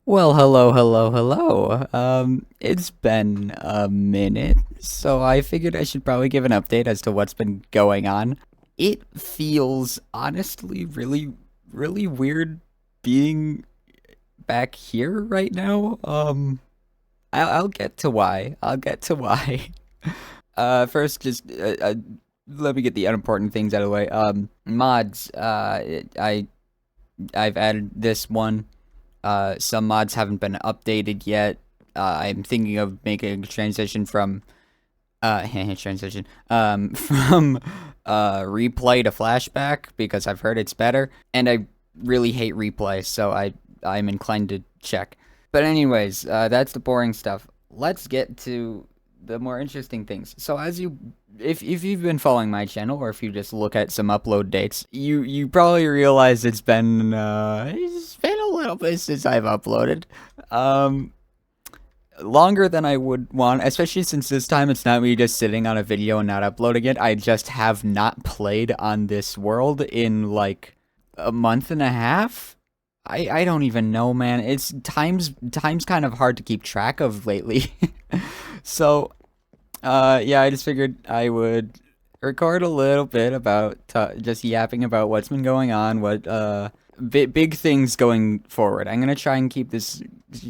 Well, hello. It's been a minute, so I figured I should probably give an update as to what's been going on. It feels honestly really weird being back here right now. I'll get to why. I'll get to why. First, just let me get the unimportant things out of the way. Mods. I've added this one. Some mods haven't been updated yet. I'm thinking of making a transition from transition from replay to flashback because I've heard it's better, and I really hate replay, so I'm inclined to check. But anyways, that's the boring stuff. Let's get to the more interesting things. So as you if you've been following my channel, or if you just look at some upload dates, you probably realize it's been a little bit since I've uploaded. Um Longer than I would want, especially since this time it's not me just sitting on a video and not uploading it. I just have not played on this world in like a month and a half. I don't even know, man. It's time's kind of hard to keep track of lately. So, yeah, I just figured I would record a little bit about just yapping about what's been going on, what big things going forward. I'm gonna try and keep this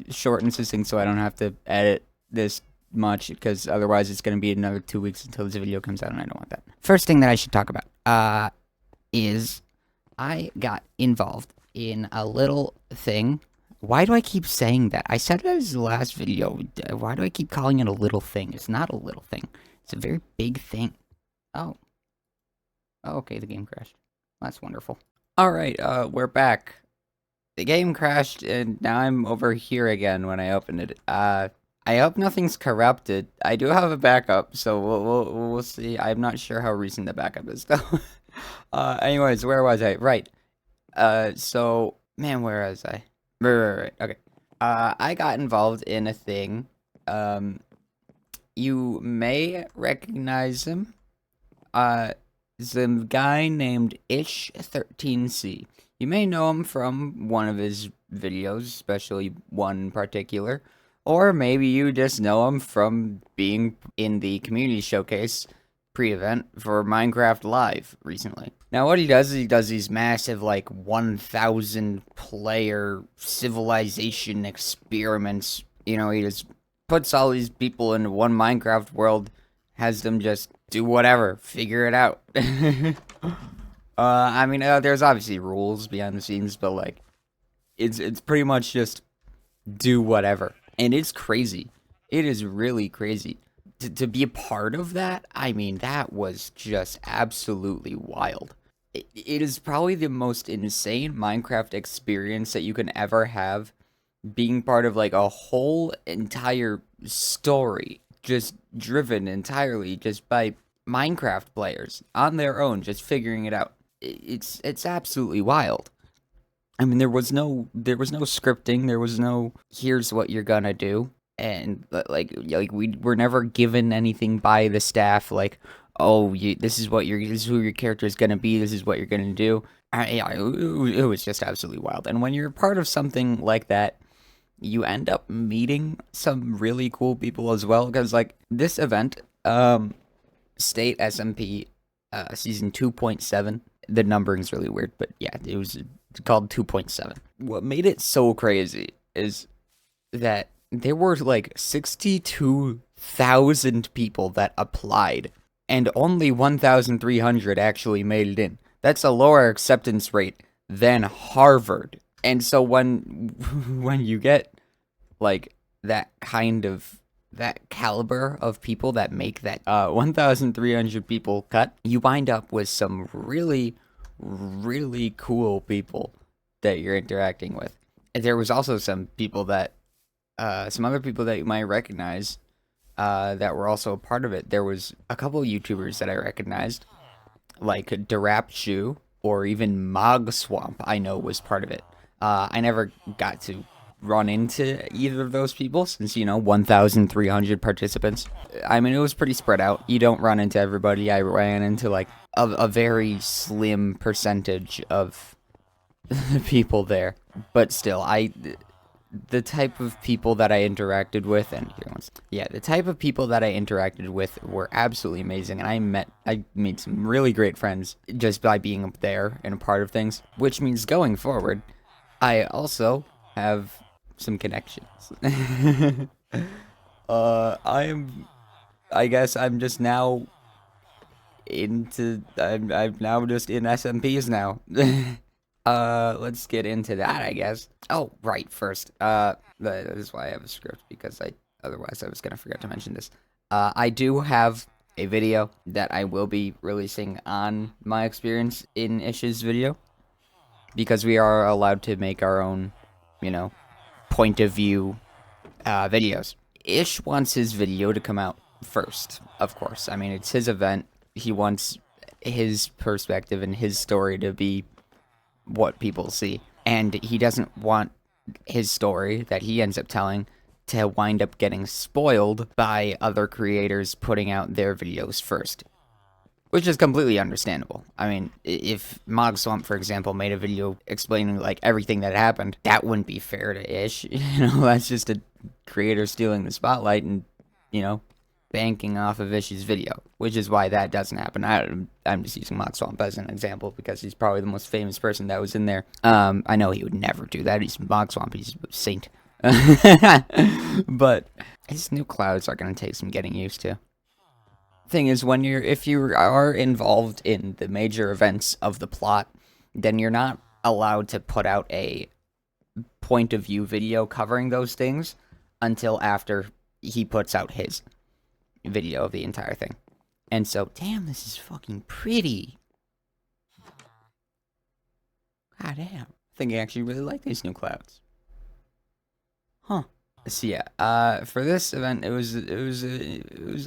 short and succinct so I don't have to edit this much because otherwise it's gonna be another 2 weeks until this video comes out, and I don't want that. First thing that I should talk about is I got involved in a little thing. Why do I keep saying that? I said it as the last video. Why do I keep calling it a little thing? It's not a little thing. It's a very big thing. Oh. Oh, okay, the game crashed. That's wonderful. Alright, we're back. The game crashed, and now I'm over here again when I opened it. I hope nothing's corrupted. I do have a backup, so we'll see. I'm not sure how recent the backup is, though. Anyways, where was I? Right. So, man, where was I? Right. Okay. I got involved in a thing. You may recognize him. Some guy named Ish13C. You may know him from one of his videos, especially one in particular. Or maybe you just know him from being in the community showcase pre-event for Minecraft Live recently. Now what he does is he does these massive like 1,000 player civilization experiments. You know, he just puts all these people into one Minecraft world, has them just do whatever, figure it out. I mean, there's obviously rules behind the scenes, but like, it's pretty much just do whatever, and it's crazy. It is really crazy to be a part of that. I mean, that was just absolutely wild. It is probably the most insane Minecraft experience that you can ever have, being part of like a whole entire story just driven entirely just by Minecraft players on their own, just figuring it out. It's absolutely wild. I mean, there was no scripting. There was no here's what you're gonna do, and like we were never given anything by the staff. Like, oh, this is who your character is gonna be. This is what you're gonna do. Yeah, it was just absolutely wild. And when you're part of something like that, you end up meeting some really cool people as well. Because like this event, State SMP, season 2.7. The numbering's really weird, but yeah, it was called 2.7. What made it so crazy is that there were like 62,000 people that applied, and only 1,300 actually made it in. That's a lower acceptance rate than Harvard. And so when when you get like that caliber of people that make that 1,300 people cut, you wind up with some really cool people that you're interacting with. And there was also some other people that you might recognize that were also a part of it. There was a couple of YouTubers that I recognized, like Darapchu or even Mog Swamp. I know was part of it. I never got to run into either of those people since 1,300 participants. I mean, it was pretty spread out. You don't run into everybody. I ran into like a very slim percentage of the people there, but still, the type of people that I interacted with, and the type of people that I interacted with were absolutely amazing, and I made some really great friends just by being there and a part of things, which means going forward, I also have some connections. I guess I'm just now I'm now just in SMPs now. Let's get into that, I guess. Oh, right, first. That is why I have a script, because otherwise I was gonna forget to mention this. I do have a video that I will be releasing on my experience in Ish's video, because we are allowed to make our own, point of view, videos. Ish wants his video to come out first, of course. I mean, it's his event. He wants his perspective and his story to be what people see. And he doesn't want his story that he ends up telling to wind up getting spoiled by other creators putting out their videos first. Which is completely understandable. I mean, if Mogswamp, for example, made a video explaining, like, everything that happened, that wouldn't be fair to Ish. That's just a creator stealing the spotlight and, banking off of Ish's video. Which is why that doesn't happen. I'm just using Mogswamp as an example because he's probably the most famous person that was in there. I know he would never do that. He's Mogswamp. He's a saint. But his new clouds are going to take some getting used to. Thing is, if you are involved in the major events of the plot, then you're not allowed to put out a point of view video covering those things until after he puts out his video of the entire thing. And so, damn, this is fucking pretty. God damn. I think I actually really like these new clouds. Huh. So yeah, for this event, it was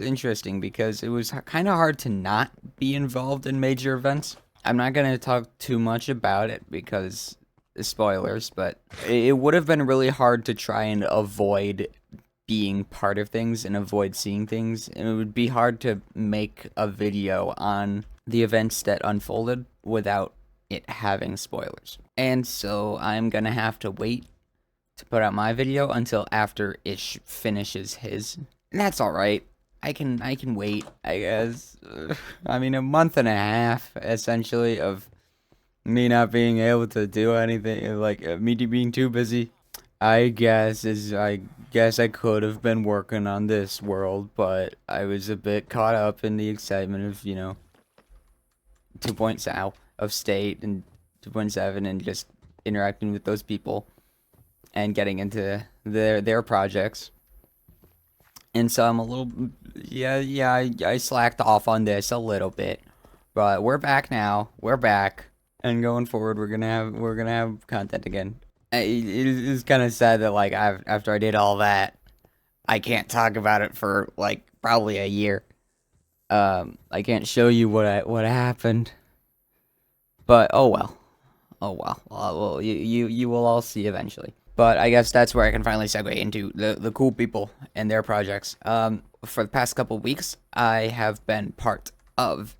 interesting because it was kind of hard to not be involved in major events. I'm not gonna talk too much about it because spoilers, but it would have been really hard to try and avoid being part of things and avoid seeing things. And it would be hard to make a video on the events that unfolded without it having spoilers. And so I'm gonna have to wait to put out my video until after Ish finishes his. And that's alright. I can wait, I guess. I mean, a month and a half, essentially, of me not being able to do anything, like, me being too busy. I guess I could have been working on this world, but I was a bit caught up in the excitement of, 2.0 of State and 2.7 and just interacting with those people and getting into their projects. And so I'm a little, I slacked off on this a little bit, but we're back now. We're back, and going forward, we're gonna have content again. It's kind of sad that, like, after I did all that, I can't talk about it for, like, probably a year. I can't show you what happened, but oh well. Well, you will all see eventually. But I guess that's where I can finally segue into the cool people and their projects. For the past couple weeks, I have been part of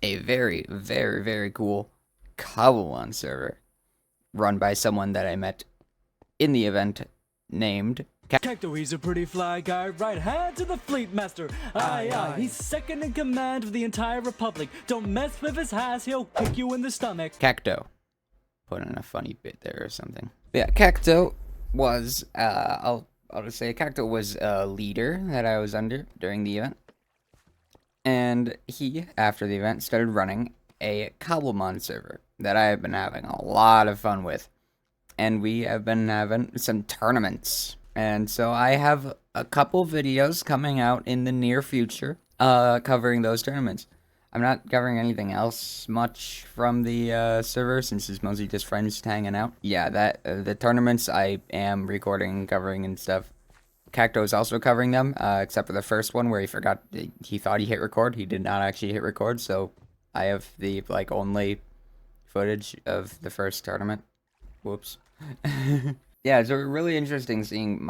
a very, very, very cool Cobblemon server run by someone that I met in the event named Cacto. He's a pretty fly guy, right hand to the fleet master. Aye. He's second in command of the entire republic. Don't mess with his ass, he'll kick you in the stomach. Cacto. Put in a funny bit there or something. But yeah, Cacto was, I'll just say Cacto was a leader that I was under during the event. And he, after the event, started running a Cobblemon server that I have been having a lot of fun with. And we have been having some tournaments. And so I have a couple videos coming out in the near future, covering those tournaments. I'm not covering anything else much from the server since it's mostly just friends hanging out. Yeah, the tournaments I am recording and covering and stuff. Cacto is also covering them, except for the first one where he thought he hit record. He did not actually hit record, so I have the, like, only footage of the first tournament. Whoops. Yeah, it's really interesting seeing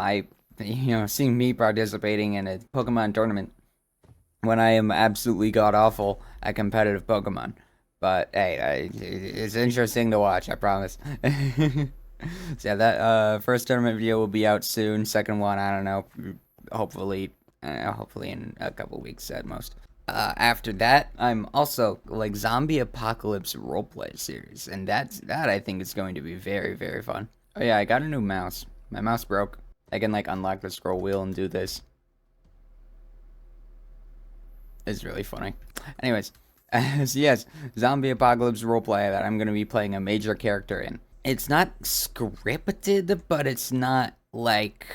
seeing me participating in a Pokemon tournament when I am absolutely god-awful at competitive Pokemon. But, hey, it's interesting to watch, I promise. So yeah, that first tournament video will be out soon. Second one, I don't know, hopefully in a couple weeks at most. After that, I'm also like Zombie Apocalypse roleplay series, and that I think is going to be very, very fun. Oh yeah, I got a new mouse. My mouse broke. I can like unlock the scroll wheel and do this. It's really funny. Anyways, so yes, Zombie Apocalypse roleplay that I'm gonna be playing a major character in. It's not scripted, but it's not like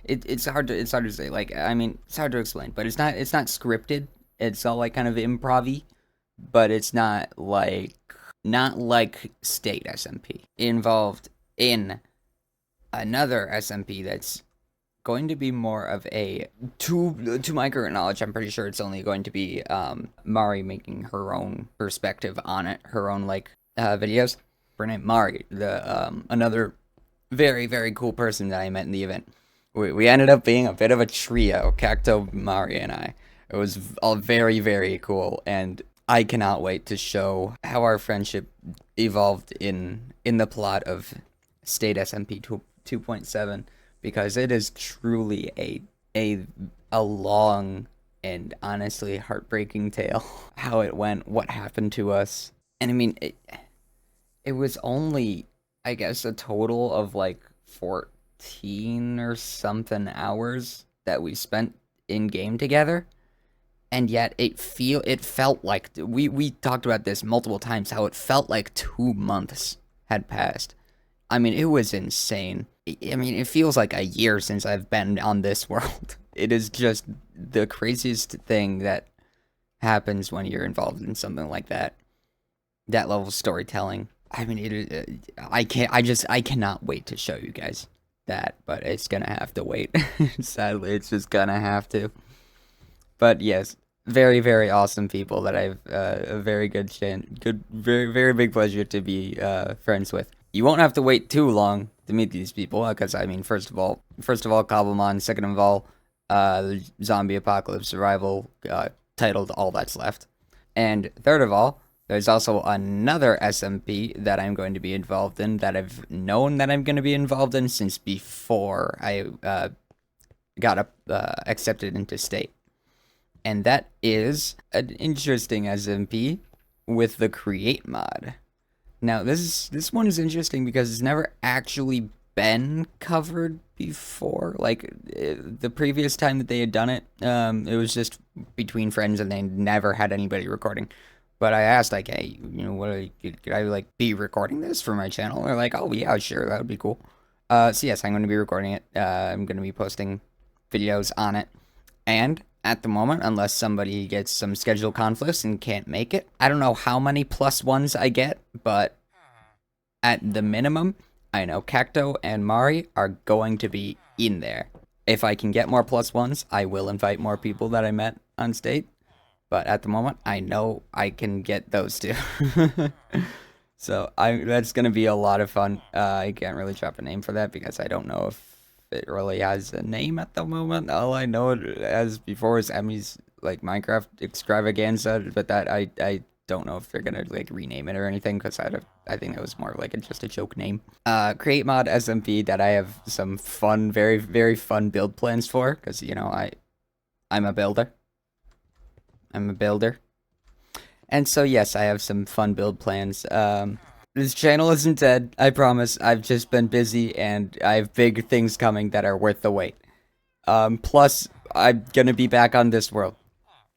it's hard to say. Like, I mean, it's hard to explain, but it's not scripted. It's all like kind of improv-y, but it's not like State SMP. Involved in another SMP that's going to be more of a to my current knowledge, I'm pretty sure it's only going to be Mari making her own perspective on it, her own like videos. Her name Mari, the another very, very cool person that I met in the event. We ended up being a bit of a trio, Cacto, Mari, and I. It was all very, very cool, and I cannot wait to show how our friendship evolved in the plot of State SMP 2.7, because it is truly a long and honestly heartbreaking tale. How it went, what happened to us, and I mean it was only, I guess, a total of like 14 or something hours that we spent in game together, and yet it felt like we talked about this multiple times, how it felt like 2 months had passed. I mean, it was insane. I mean, it feels like a year since I've been on this world. It is just the craziest thing that happens when you're involved in something like that. That level of storytelling. I mean, I cannot wait to show you guys that, but it's gonna have to wait. Sadly, it's just gonna have to. But yes, very, very awesome people that I've a very very, very big pleasure to be friends with. You won't have to wait too long to meet these people, because I mean, first of all, Cobblemon, second of all, the Zombie Apocalypse Survival, titled All That's Left, and third of all, there's also another SMP that I'm going to be involved in, that I've known that I'm going to be involved in since before I got accepted into State. And that is an interesting SMP with the Create mod. Now, this one is interesting because it's never actually been covered before. Like, the previous time that they had done it, it was just between friends and they never had anybody recording. But I asked, like, hey, you know, could I, like, be recording this for my channel? They're like, oh, yeah, sure, that would be cool. So, yes, I'm going to be recording it. I'm going to be posting videos on it. And at the moment, unless somebody gets some schedule conflicts and can't make it, I don't know how many +1s I get, but at the minimum, I know Cacto and Mari are going to be in there. If I can get more +1s, I will invite more people that I met on State. But at the moment, I know I can get those two. So that's going to be a lot of fun. I can't really drop a name for that because I don't know if it really has a name at the moment. All I know it as before is Emmy's like Minecraft extravaganza, but that I don't know if they're going to like rename it or anything, because I think that was more like just a joke name. Create mod SMP that I have some fun, very, very fun build plans for, because, you know, I'm a builder. And so, yes, I have some fun build plans. This channel isn't dead, I promise. I've just been busy, and I have big things coming that are worth the wait. Plus, I'm gonna be back on this world.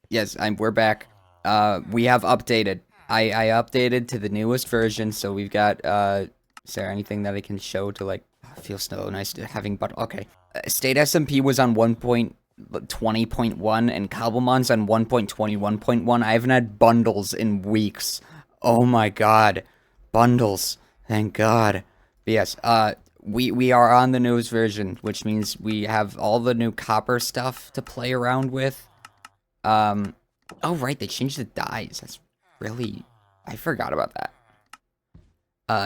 Yes, we're back. We have updated. I updated to the newest version, so we've got, is there anything that I can show to, like, feels so nice to having, but, okay. State SMP was on 1.20.1 and Cobblemon's on 1.21.1. I haven't had bundles in weeks. Oh my god. Bundles. Thank god. But yes, we are on the newest version, which means we have all the new copper stuff to play around with. Oh right, they changed the dyes. That's really, I forgot about that.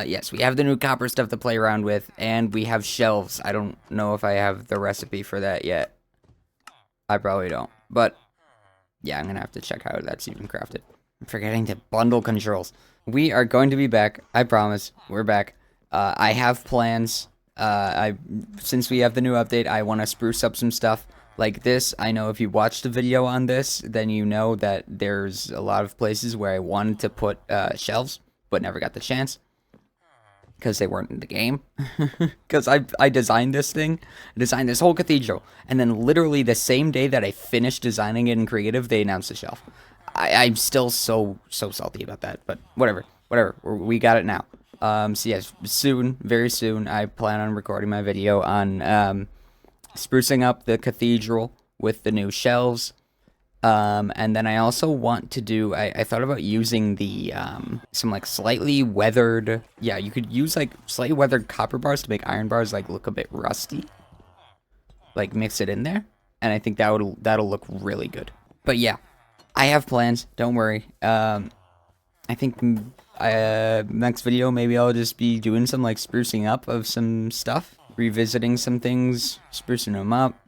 Yes, we have the new copper stuff to play around with, and we have shelves. I don't know if I have the recipe for that yet. I probably don't, but yeah, I'm gonna have to check how that's even crafted. I'm forgetting the bundle controls. We are going to be back, I promise. We're back. I have plans. Since we have the new update, I want to spruce up some stuff like this. I know if you watched the video on this, then you know that there's a lot of places where I wanted to put shelves, but never got the chance because they weren't in the game. Because I designed this thing, I designed this whole cathedral, and then literally the same day that I finished designing it in creative, they announced the shelf. I'm still so salty about that, but whatever. We got it now. So yes, soon, very soon, I plan on recording my video on sprucing up the cathedral with the new shelves. And then I also want to do, I thought about using the, some like slightly weathered, yeah, you could use like slightly weathered copper bars to make iron bars like look a bit rusty. Like mix it in there. And I think that'll look really good. But yeah, I have plans, don't worry. I think next video, maybe I'll just be doing some like sprucing up of some stuff. Revisiting some things, sprucing them up.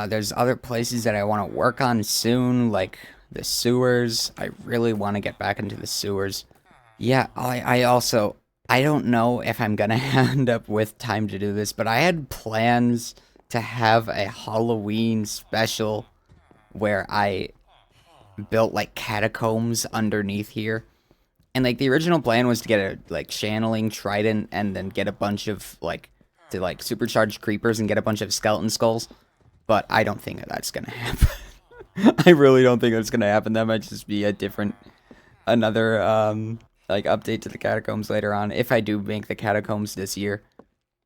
There's other places that I want to work on soon, like the sewers. I really want to get back into the sewers. Yeah, I also, I don't know if I'm gonna end up with time to do this, but I had plans to have a Halloween special where I built like catacombs underneath here. And like the original plan was to get a like channeling trident and then get a bunch of like to like supercharge creepers and get a bunch of skeleton skulls. But I don't think that that's gonna happen. I really don't think that's gonna happen. That might just be a different, another like update to the catacombs later on. If I do make the catacombs this year,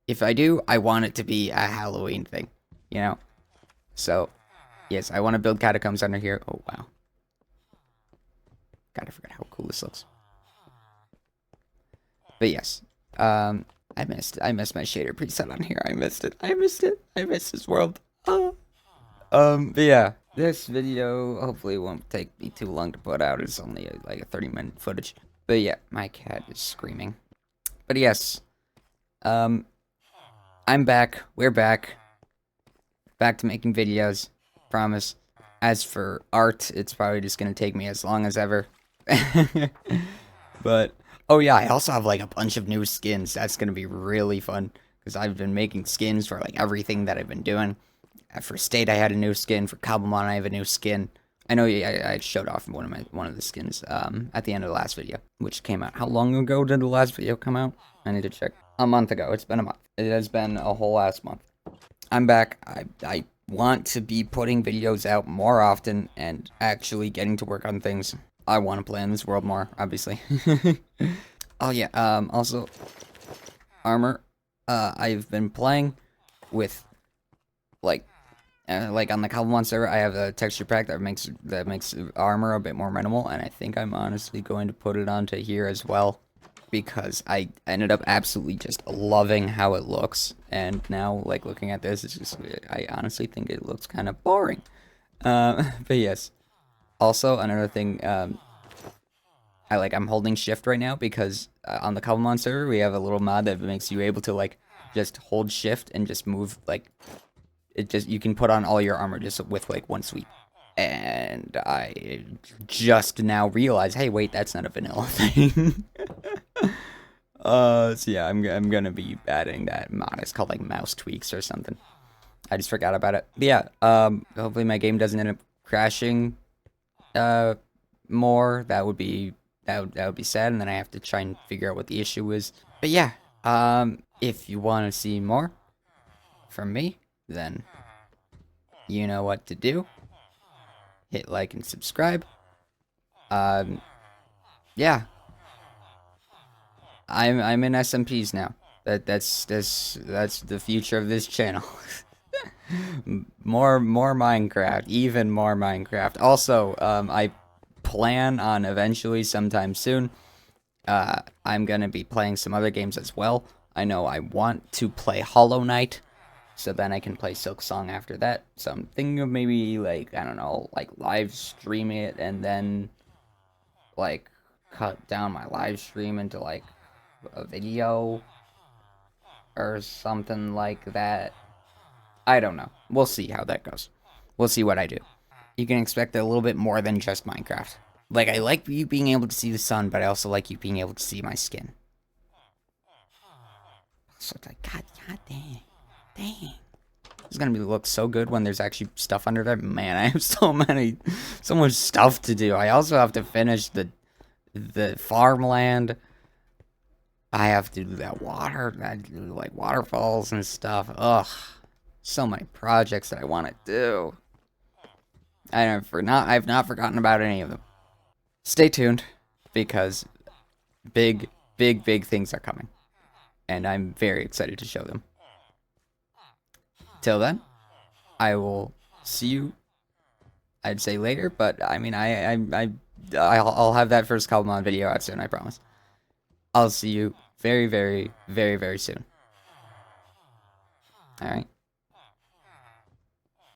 if I do, I want it to be a Halloween thing, you know. So yes, I want to build catacombs under here. Oh wow. God, I forgot how cool this looks. But yes, I missed my shader preset on here. I missed it. I missed this world. But yeah, this video hopefully won't take me too long to put out. It's only like a 30-minute footage. But yeah, my cat is screaming. But yes, I'm back. We're back. Back to making videos. Promise. As for art, it's probably just gonna take me as long as ever. But oh yeah, I also have like a bunch of new skins. That's gonna be really fun because I've been making skins for like everything that I've been doing. For State, I had a new skin. For Cobblemon, I have a new skin. I know I showed off one of the skins at the end of the last video, which came out. How long ago did the last video come out? I need to check. A month ago. It's been a month. It has been a whole ass month. I'm back. I want to be putting videos out more often and actually getting to work on things. I want to play in this world more, obviously. Oh yeah, also, armor. I've been playing with, like on the Cobblemon server, I have a texture pack that makes armor a bit more minimal, and I think I'm honestly going to put it onto here as well, because I ended up absolutely just loving how it looks, and now, like, looking at this, it's just, I honestly think it looks kind of boring. But yes. Also, another thing, I'm holding shift right now because on the Cobblemon server, we have a little mod that makes you able to, like, just hold shift and just move, like, you can put on all your armor just with, like, one sweep. And I just now realized, hey, wait, that's not a vanilla thing. So yeah, I'm gonna be adding that mod. It's called, like, mouse tweaks or something. I just forgot about it. But yeah, hopefully my game doesn't end up crashing more. That would be sad, and then I have to try and figure out what the issue is. But yeah, if you want to see more from me, then you know what to do. Hit like and subscribe. Yeah, I'm in SMPs now. That's the future of this channel. more Minecraft, even more Minecraft. Also, I plan on eventually, sometime soon, I'm gonna be playing some other games as well. I know I want to play Hollow Knight, so then I can play Silksong after that. So I'm thinking of maybe, like, I don't know, like, live stream it and then, like, cut down my live stream into, like, a video or something like that. I don't know. We'll see how that goes. We'll see what I do. You can expect a little bit more than just Minecraft. Like, I like you being able to see the sun, but I also like you being able to see my skin. So it's like, god dang. It's gonna look so good when there's actually stuff under there. Man, I have so much stuff to do. I also have to finish the farmland. I have to do that water, like waterfalls and stuff. Ugh, so many projects that I want to do. I've not forgotten about any of them. Stay tuned, because big things are coming, and I'm very excited to show them. Till then, I will see you. I'd say later, but I mean, I'll have that first Kabamon video out soon. I promise. I'll see you very soon. All right.